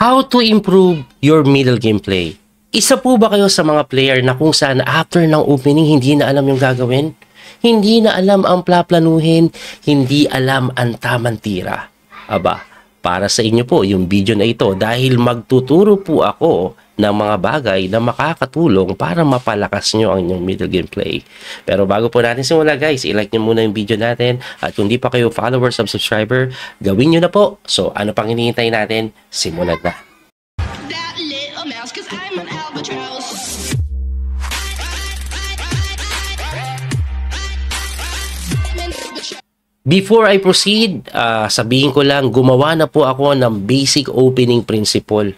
How to improve your middle game play? Isa po ba kayo sa mga player na kung saan after ng opening hindi na alam yung gagawin? Hindi na alam ang plaplanuhin, hindi alam ang tamang tira. Aba, para sa inyo po yung video na ito dahil magtuturo po ako ng mga bagay na makakatulong para mapalakas nyo ang inyong middle game play. Pero bago po natin simula guys, i-like nyo muna yung video natin at kung di pa kayo followers or subscriber, gawin nyo na po. So ano pang hinihintay natin? Simulan na. That little mouse, 'cause I'm an albatross. Before I proceed, sabihin ko lang, gumawa na po ako ng basic opening principle.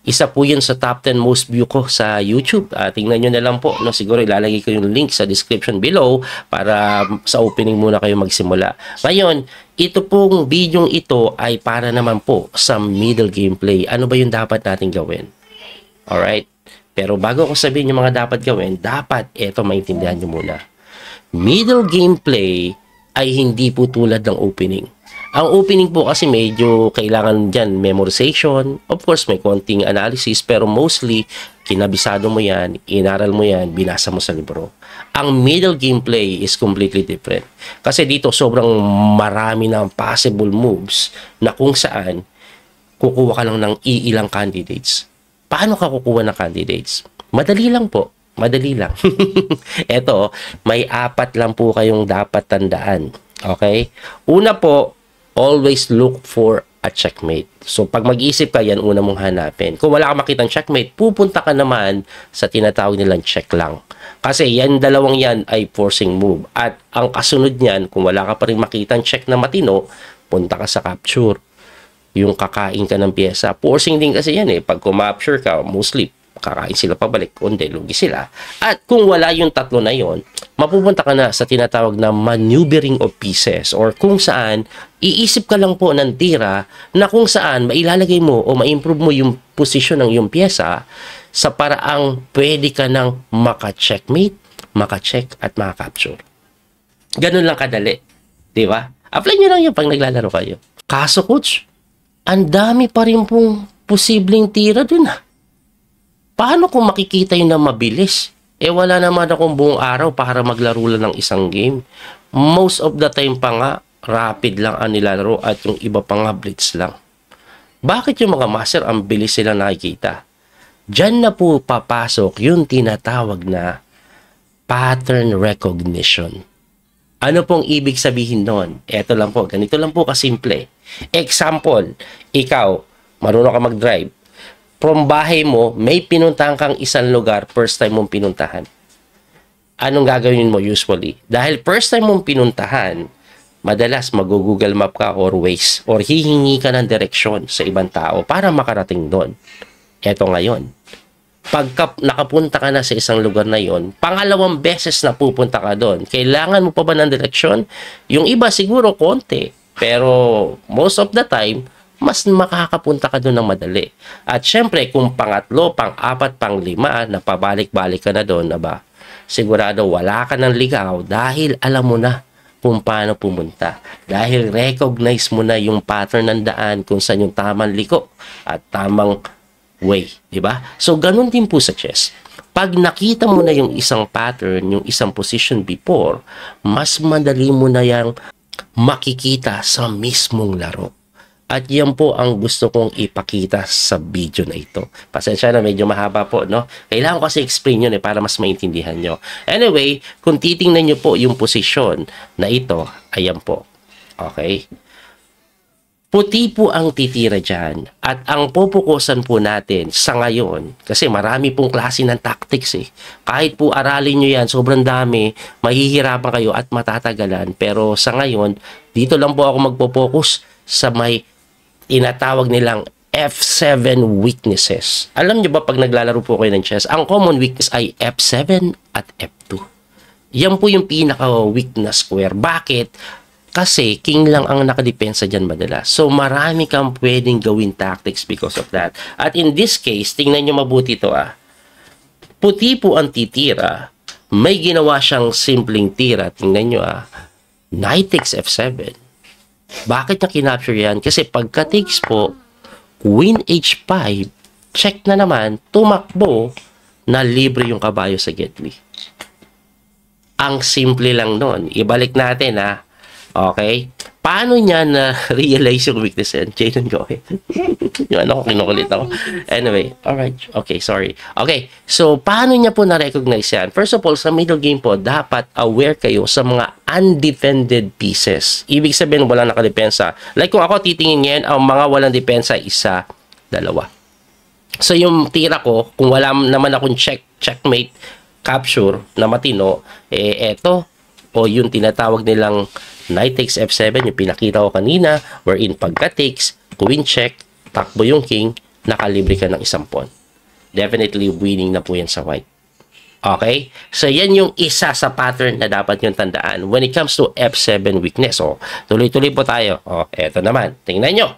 Isa po yun sa top 10 most view ko sa YouTube. Tingnan nyo na lang po. No? Siguro ilalagay ko yung link sa description below para sa opening muna kayo magsimula. Ngayon, ito pong video ito ay para naman po sa middle gameplay. Ano ba yung dapat natin gawin? Alright? Pero bago ko sabihin yung mga dapat gawin, dapat ito maintindihan nyo muna. Middle gameplay ay hindi po tulad ng opening. Ang opening po kasi medyo kailangan dyan memorization. Of course, may konting analysis, pero mostly, kinabisado mo yan, inaral mo yan, binasa mo sa libro. Ang middle gameplay is completely different. Kasi dito, sobrang marami ng possible moves na kung saan kukuha ka lang ng iilang candidates. Paano ka kukuha ng candidates? Madali lang po. Madali lang. Eto, may 4 lang po kayong dapat tandaan. Okay? Una po, always look for a checkmate. So, pag mag-isip ka, yan una mong hanapin. Kung wala ka makitang checkmate, pupunta ka naman sa tinatawag nilang check lang. Kasi yan, dalawang yan ay forcing move. At ang kasunod niyan, kung wala ka pa rin makitang check na matino, punta ka sa capture. Yung kakain ka ng pyesa. Forcing din kasi yan eh. Pag kumapture ka, mostly, kakain sila pabalik, kundi lugi sila. At kung wala yung tatlo na yon, mapupunta ka na sa tinatawag na maneuvering of pieces or kung saan iisip ka lang po ng tira na kung saan mailalagay mo o ma-improve mo yung posisyon ng yung pyesa sa paraang pwede ka nang maka-checkmate, maka-check at maka-capture. Ganun lang kadali. Di ba? Apply nyo lang yung pag naglalaro kayo. Kaso coach, ang dami pa rin pong posibleng tira dun ah. Paano kung makikita yun na mabilis? Wala naman akong buong araw para maglaro lang ng isang game. Most of the time pa nga, rapid lang ang nilalaro at yung iba pa nga blitz lang. Bakit yung mga master ang bilis sila nakikita? Diyan na po papasok yung tinatawag na pattern recognition. Ano pong ibig sabihin nun? Eto lang po, ganito lang po kasimple. Example, ikaw, marunong ka mag-drive. From bahay mo, may pinuntahan kang isang lugar, first time mong pinuntahan. Anong gagawin mo usually? Dahil first time mong pinuntahan, madalas mag-Google Map ka or Waze or hihingi ka ng direksyon sa ibang tao para makarating doon. Eto ngayon. Pagka nakapunta ka na sa isang lugar na yon, pangalawang beses na pupunta ka doon, kailangan mo pa ba ng direksyon? Yung iba siguro konti, pero most of the time, mas makakapunta ka doon ng madali. At syempre, kung pangatlo, pang-4, pang-5, na pabalik-balik ka na doon, aba, sigurado wala ka ng ligaw dahil alam mo na kung paano pumunta. Dahil recognize mo na yung pattern ng daan kung saan yung tamang liko at tamang way. Diba? So, ganun din po sa chess. Pag nakita mo na yung isang pattern, yung isang position before, mas madali mo na yung makikita sa mismong laro. At yan po ang gusto kong ipakita sa video na ito. Pasensya na, medyo mahaba po, no? Kailangan ko kasi explain yun para mas maintindihan nyo. Anyway, kung titingnan nyo po yung posisyon na ito, ayan po. Okay? Puti po ang titira dyan. At ang pupukusan po natin sa ngayon, kasi marami pong klase ng tactics eh. Kahit po aralin nyo yan, sobrang dami, mahihirapan kayo at matatagalan. Pero sa ngayon, dito lang po ako magpo-focus sa may tinatawag nilang F7 weaknesses. Alam nyo ba pag naglalaro po kayo ng chess, ang common weakness ay F7 at F2. Yan po yung pinaka-weak na square. Bakit? Kasi king lang ang nakadepensa dyan madalas. So marami kang pwedeng gawin tactics because of that. At in this case, tingnan nyo mabuti ito ah. Puti po ang titira. May ginawa siyang simpleng tira. Tingnan nyo ah. Knight takes F7. Bakit niya kinapture yan? Kasi pagka takes po, Queen H5, check na naman, tumakbo na libre yung kabayo sa Gately. Ang simple lang nun. Ibalik natin, ha. Okay? Paano niya na-realize yung weakness yan? Jayden, go ahead. Yung ano ko, kinukulit ako. Anyway, alright. Okay, sorry. Okay, so paano niya po na-recognize yan? First of all, sa middle game po, dapat aware kayo sa mga undefended pieces. Ibig sabihin, walang nakadepensa. Like kung ako titingin ngayon, ang mga walang depensa, isa, dalawa. So yung tira ko, kung wala naman akong checkmate, capture na matino, eto, o yung tinatawag nilang knight takes f7, yung pinakita ko kanina, wherein pagka takes, queen check, takbo yung king, nakalibre ka ng isang pawn. Definitely winning na po yan sa white. Okay? So yan yung isa sa pattern na dapat yung tandaan when it comes to f7 weakness. O, tuloy-tuloy po tayo. O, eto naman. Tingnan nyo.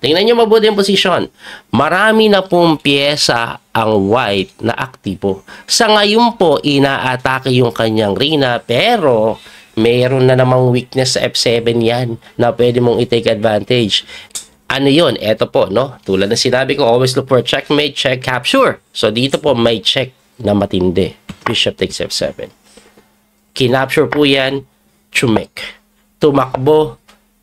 Tingnan nyo mabuti yung position. Marami na pong pyesa ang white na aktibo. Sa ngayon po, inaatake yung kanyang reyna, pero mayroon na namang weakness sa F7 yan na pwede mong i-take advantage. Ano yun? Eto po, no? Tulad na sinabi ko, always look for checkmate, check, capture. So, dito po may check na matindi. Bishop takes F7. Kinapture po yan, chumek. Tumakbo,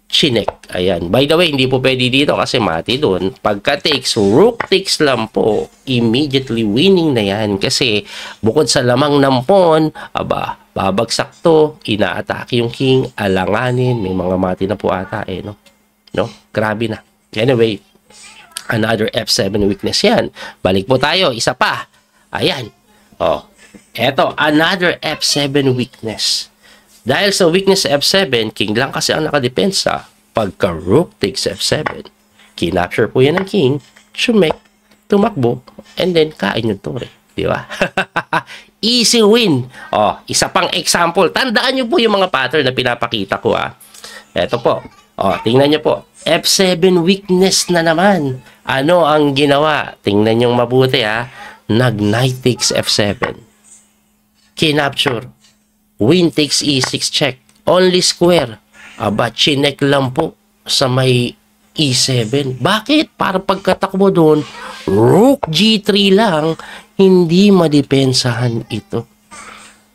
chinek. Ayan. By the way, hindi po pwede dito kasi mati doon. Pagka takes, rook takes lang po, immediately winning na yan. Kasi bukod sa lamang ng pawn, aba, babagsak to, inaatake yung king, alanganin, may mga mati na po ata no? No? Grabe na. Anyway, another F7 weakness yan. Balik po tayo, isa pa. Ayan. Oh, eto, another F7 weakness. Dahil sa weakness sa F7, king lang kasi ang nakadepensa. Pagka rook takes F7, kinapture po yan ng king, chumek, tumakbo, and then kain yung tore. Di ba? Easy win. Oh, isa pang example. Tandaan nyo po yung mga pattern na pinapakita ko, ha. Eto po. Oh, tingnan nyo po. F7 weakness na naman. Ano ang ginawa? Tingnan nyo mabuti, ha. Nag-knight takes F7. Kinapture. Queen takes E6 check. Only square. Aba, chinek lang po sa may E7. Bakit? Para pagkatakbo doon, rook G3 lang, hindi madepensahan ito.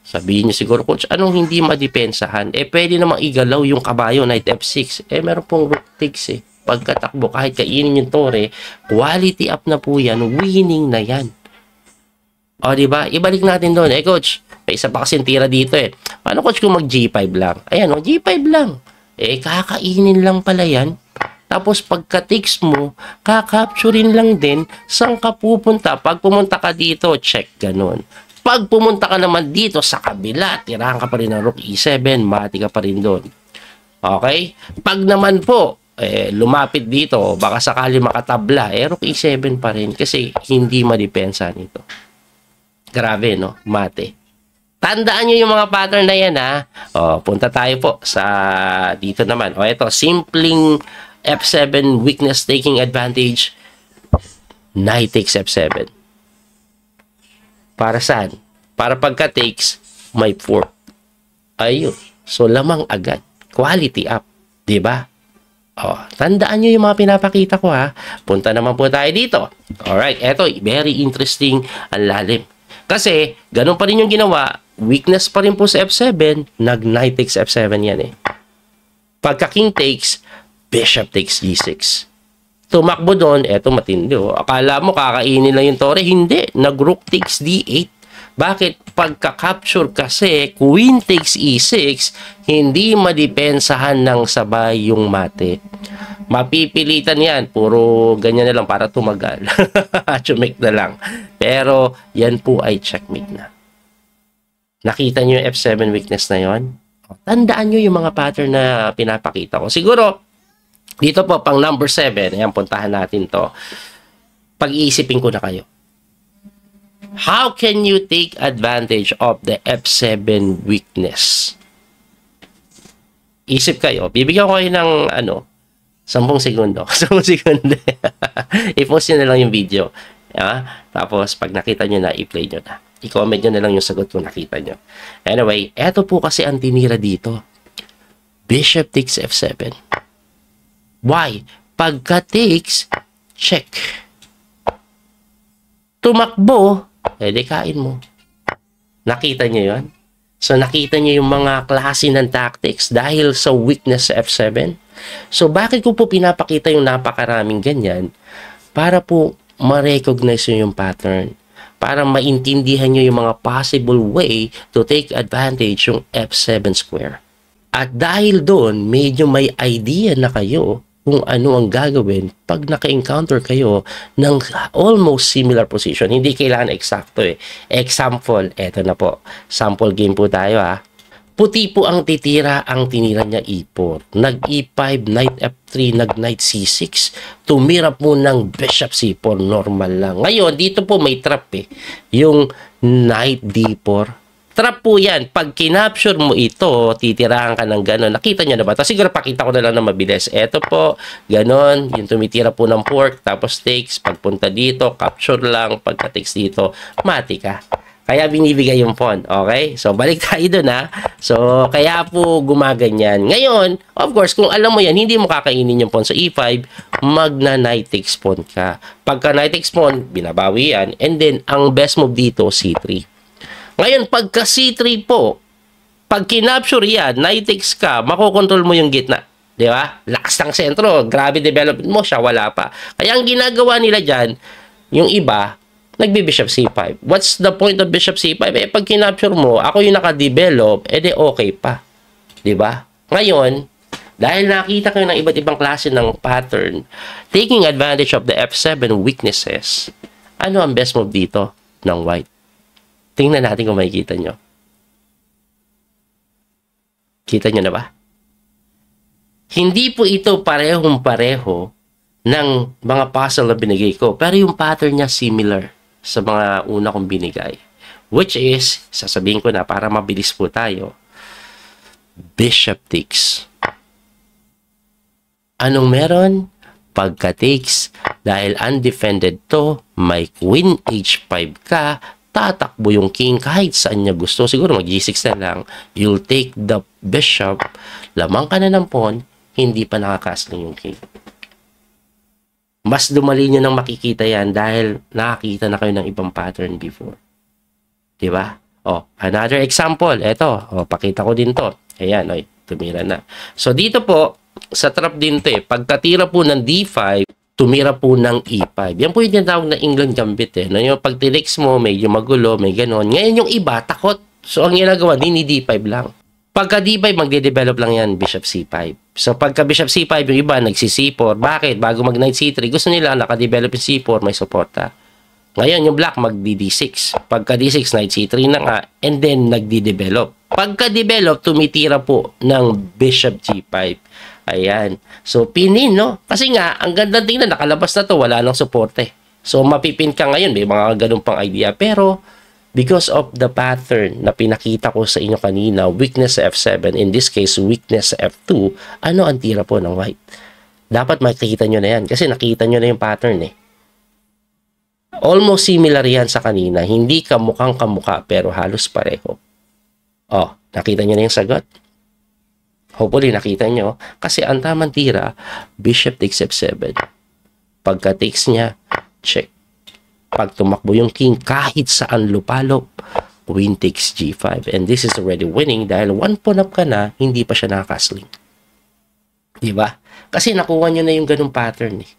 Sabihin niyo siguro, coach, anong hindi madepensahan? Pwede namang igalaw yung kabayo, knight F6. Meron pong rook takes Pagkatakbo, kahit kainin yung tore, quality up na po yan, winning na yan. O, diba? Ibalik natin doon. Coach, may isa pa kasing tira dito Paano, coach, kung mag G5 lang? Ayan, G5 lang. Kakainin lang pala yan. Tapos, pagka-takes mo, kakapturin lang din saan ka pupunta. Pag pumunta ka dito, check, ganun. Pag pumunta ka naman dito sa kabila, tirahan ka pa rin ng rook E7, mati ka pa rin doon. Okay? Pag naman po, lumapit dito, baka sakali makatabla, rook E7 pa rin kasi hindi madepensa nito. Grabe, no? Mate. Tandaan nyo yung mga pattern na yan, ha? O, punta tayo po sa dito naman. O, ito, simpleng F7 weakness taking advantage. Knight takes F7. Para saan? Para pagka takes, may fork. Ayun. So, lamang agad. Quality up. Diba? O, tandaan nyo yung mga pinapakita ko, ha? Punta naman po tayo dito. Alright, eto, very interesting ang lalim. Kasi, ganun pa rin yung ginawa, weakness pa rin po sa F7, nag-knight takes F7 yan Pagka king takes, bishop takes G6. Tumakbo doon, eto matindi Akala mo kakainin lang yung tore, hindi. Nag-rook takes D8. Bakit? Pagka-capture kasi, queen takes E6, hindi madepensahan ng sabay yung mate. Mapipilitan yan. Puro ganyan na lang para tumagal. Chumek na lang. Pero, yan po ay checkmate na. Nakita nyo yung F7 weakness na yon? Tandaan nyo yung mga pattern na pinapakita ko. Siguro, dito po, pang number 7, ayan, puntahan natin to. Pag-iisipin ko na kayo. How can you take advantage of the F7 weakness? Isip kayo. Bibigyan ko kayo ng, 10 segundo. 10 segundo. I-post nyo na lang yung video. Tapos, pag nakita nyo na, i-play nyo na. I-comment nyo na lang yung sagot kung nakita nyo. Anyway, eto po kasi ang tinira dito. Bishop takes F7. Why? Pagka takes, check. Tumakbo, edi kain mo. Nakita niyo yun? So, nakita niyo yung mga klase ng tactics dahil sa weakness sa F7. So, bakit ko po pinapakita yung napakaraming ganyan? Para po ma-recognize nyo yung pattern. Para maintindihan nyo yung mga possible way to take advantage yung F7 square. At dahil doon, medyo may idea na kayo kung ano ang gagawin pag naka-encounter kayo ng almost similar position. Hindi kailangan eksakto eh. Example, eto na po. Sample game po tayo ha. Puti po ang titira, ang tinira niya E4. Nag-E5, Knight F3, nag-Knight C6. Tumira po ng Bishop C4, normal lang. Ngayon, dito po may trap eh. Yung Knight D4. Trap po yan. Pag kinapture mo ito, titirahan ka ng gano'n. Nakita nyo na ba? Tapos siguro pakita ko na lang na mabilis. Eto po, gano'n. Yung tumitira po ng fork, tapos takes. Pagpunta dito, capture lang. Pagka-takes dito, mati ka. Kaya binibigay yung pawn. Okay? So, balik tayo dun ha. So, kaya po gumaganyan. Ngayon, of course, kung alam mo yan, hindi mo kakainin yung pawn sa E5, magna-knight takes pawn ka. Pagka knight takes pawn, binabawi yan. And then, ang best move dito, C3. Ngayon, pagka C3 po, pag kinapture yan, knight takes ka, makokontrol mo yung gitna. Di ba? Lakas ng sentro. Grabe development mo, siya wala pa. Kaya ang ginagawa nila dyan, yung iba, nagbi-bishop C5. What's the point of bishop C5? Eh, pag kinapture mo, ako yung naka-develop, edi okay pa. Di ba? Ngayon, dahil nakita kayo ng iba't ibang klase ng pattern, taking advantage of the F7 weaknesses, ano ang best move dito ng white? Tingnan natin kung makikita nyo. Kita nyo na ba? Hindi po ito parehong-pareho ng mga puzzle na binigay ko. Pero yung pattern niya similar sa mga una kong binigay. Which is, sasabihin ko na para mabilis po tayo, bishop takes. Anong meron? Pagka takes, dahil undefended to, may queen h5 ka, tatakbo yung king kahit saan niya gusto. Siguro mag g6 na lang. You'll take the bishop. Lamang ka na ng pawn, hindi pa nakakasling yung king. Mas dumali nyo nang makikita yan dahil nakakita na kayo ng ibang pattern before. Diba? Oh, another example. Ito. Oh, pakita ko din to. Ayan, oy, tumira na. So, dito po, sa trap din to eh. Pagkatira po ng D5, tumira po ng E5. Yan po yung tinatawag na England Gambit eh. No, yung pag tilex mo, medyo magulo, may ganon. Ngayon yung iba, takot. So, ang ginagawa, ni D5 lang. Pagka D5, magde-develop lang yan, Bishop C5. So, pagka Bishop C5, yung iba, nagsi-C4. Bakit? Bago mag-Knight C3, gusto nila naka-develop yung C4, may suporta. Ngayon, yung black, mag-D6. Pagka D6, Knight C3 na nga, and then, nagde-develop. Pagka-develop, tumitira po ng Bishop G5. Ayan. So, pinin, no? Kasi nga, ang ganda tingnan, nakalabas na to, wala nang suporte. So, mapipin ka ngayon, may mga ganun pang idea. Pero, because of the pattern na pinakita ko sa inyo kanina, weakness sa F7, in this case, weakness sa F2, ano ang tira po ng white? Dapat makikita nyo na yan, kasi nakita nyo na yung pattern eh. Almost similar yan sa kanina, hindi kamukhang kamukha, pero halos pareho. Oh, nakita nyo na yung sagot? Hopefully, nakita nyo. Kasi ang tamang tira, bishop takes F7. Pagka takes niya, check. Pag tumakbo yung king, kahit saan lupalop, queen takes G5. And this is already winning dahil one pawn up ka na, hindi pa siya nakakasling. Diba? Kasi nakuha nyo na yung ganung pattern eh.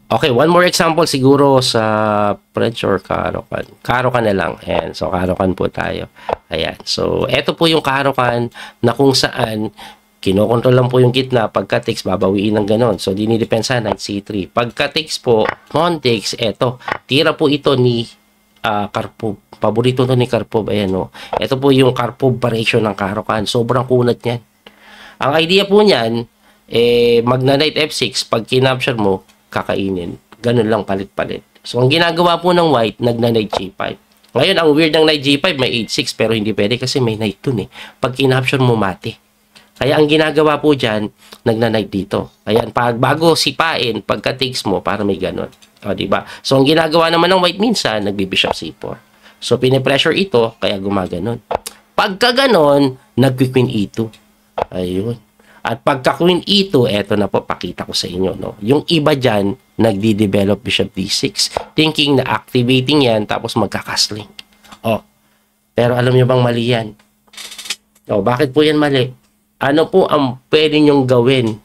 Okay, one more example siguro sa French or Caro-Kann. Caro-Kann na lang. Ayan. So, Caro-Kann po tayo. Ayan. So, eto po yung Caro-Kann na kung saan kinokontrol lang po yung gitna. Pagka takes, babawiin ng ganon. So, dinidepensa, Knight C3. Pagka takes po, pawn takes, eto. Tira po ito ni Karpov. Paborito to ni Karpov. Ayan o. Ito po yung Karpov variation ng Caro-Kann. Sobrang kunat yan. Ang idea po niyan, magna-Knight F6. Pag kinapture mo, kakainin. Ganun lang, palit-palit. So, ang ginagawa po ng white, nagna-Knight G5. Ngayon, ang weird ng Knight G5, may H6, pero hindi pwede kasi may Knight dun eh. Pag kinapture mo, mati. Kaya ang ginagawa po dyan, nagna-Knight dito. Ayan, pag bago sipain, pagka-takes mo, para may ganon. O, diba? So, ang ginagawa naman ng white minsan, nagbi-bishop C4. So, pinipressure ito, kaya gumaganon. Pagka ganon, nagpi-queen E2. Ayun. At pagka Queen E2, eto na po, pakita ko sa inyo, no? Yung iba dyan, nagdi-develop Bishop D6, thinking na activating yan, tapos magkakastling. Oh, pero alam nyo bang mali yan? Oh, bakit po yan mali? Ano po ang pwede nyong gawin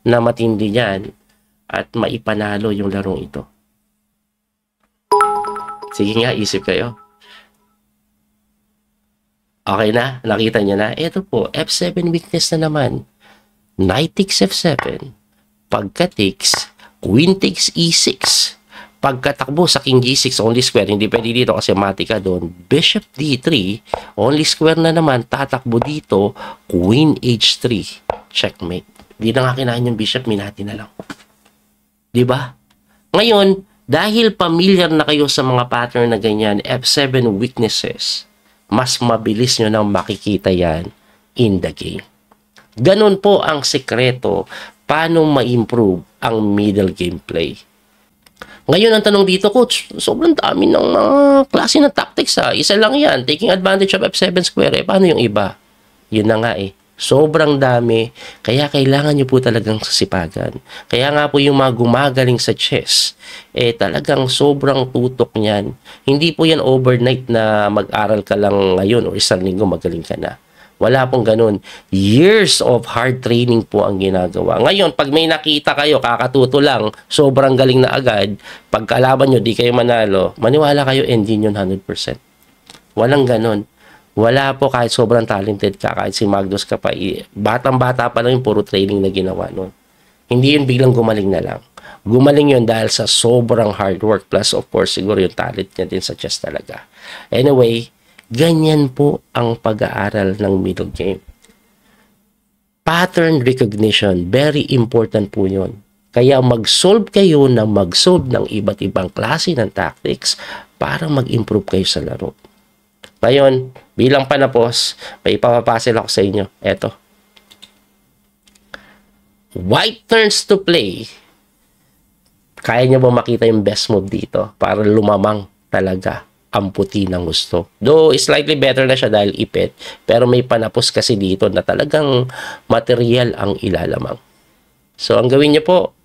na matindi yan at maipanalo yung larong ito? Sige nga, isip kayo. Okay na? Nakita niyo na? Ito po, F7 weakness na naman. Knight takes F7. Pagka takes, Queen takes E6. Pagkatakbo sa King G6, only square. Hindi pwede dito kasi mati ka doon. Bishop D3, only square na naman. Tatakbo dito, Queen H3. Checkmate. Di na nga kinain yung bishop, minati na lang. Diba? Ngayon, dahil familiar na kayo sa mga pattern na ganyan, F7 weaknesses, mas mabilis nyo nang makikita yan in the game. Ganun po ang sekreto paano ma-improve ang middle gameplay. Ngayon, ang tanong dito, Coach, sobrang dami ng mga klase ng tactics ha. Isa lang yan, taking advantage of F7 square. Paano yung iba? Yun na nga eh. Sobrang dami, kaya kailangan nyo po talagang sasipagan. Kaya nga po yung mga gumagaling sa chess, talagang sobrang tutok niyan. Hindi po yan overnight na mag-aral ka lang ngayon o isang linggo magaling ka na. Wala pong ganun. Years of hard training po ang ginagawa. Ngayon, pag may nakita kayo, kakatuto lang, sobrang galing na agad, pagkalaban nyo, di kayo manalo, maniwala kayo, engine yun 100%. Walang ganun. Wala po kahit sobrang talented ka, kahit si Magnus ka pa, batang-bata pa lang yung puro training na ginawa nun. Hindi yun biglang gumaling na lang. Gumaling yun dahil sa sobrang hard work, plus of course siguro yung talent niya din sa chess talaga. Anyway, ganyan po ang pag-aaral ng middle game. Pattern recognition, very important po yun. Kaya mag-solve kayo ng mag-solve ng iba't ibang klase ng tactics para mag-improve kayo sa laro. Ngayon, bilang panapos, may ipapapasil ako sa inyo. Eto. White turns to play. Kaya niyo ba makita yung best move dito para lumamang talaga ang puti ng gusto? Though, slightly better na siya dahil ipit. Pero may panapos kasi dito na talagang material ang ilalamang. So, ang gawin niyo po,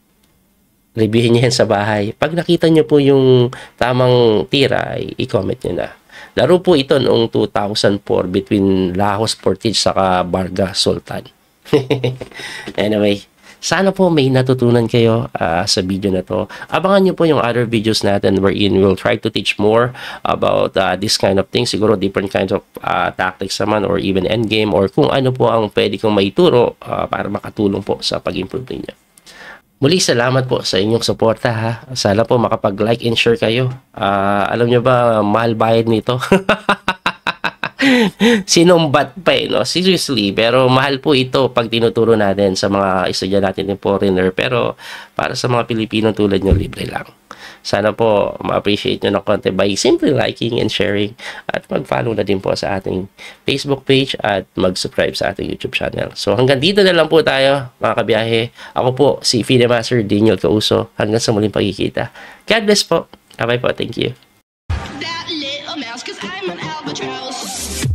reviewin niyo yan sa bahay. Pag nakita niyo po yung tamang tira, i-comment niyo na. Laro po ito noong 2004 between Lahos Portage saka Barga Sultan. Anyway, sana po may natutunan kayo sa video na to. Abangan nyo po yung other videos natin wherein we'll try to teach more about this kind of things. Siguro different kinds of tactics naman or even endgame or kung ano po ang pwede kong maituro para makatulong po sa pag-improve ninyo. Muli, salamat po sa inyong suporta ha. Sana po makapag-like and share kayo. Alam nyo ba, mahal bayad nito? Sinumbat pa eh, no? Seriously, pero mahal po ito pag tinuturo natin sa mga estudyante natin ng foreigner. Pero para sa mga Pilipino tulad nyo, libre lang. Sana po ma-appreciate nyo ng konti by simply liking and sharing at mag-follow na din po sa ating Facebook page at mag-subscribe sa ating YouTube channel. So hanggang dito na lang po tayo mga kabiyahe. Ako po si FIDE Master Daniel Causo. Hanggang sa muling pagkikita. God bless po. Bye po. Thank you. That little mouse, 'cause I'm an albatross.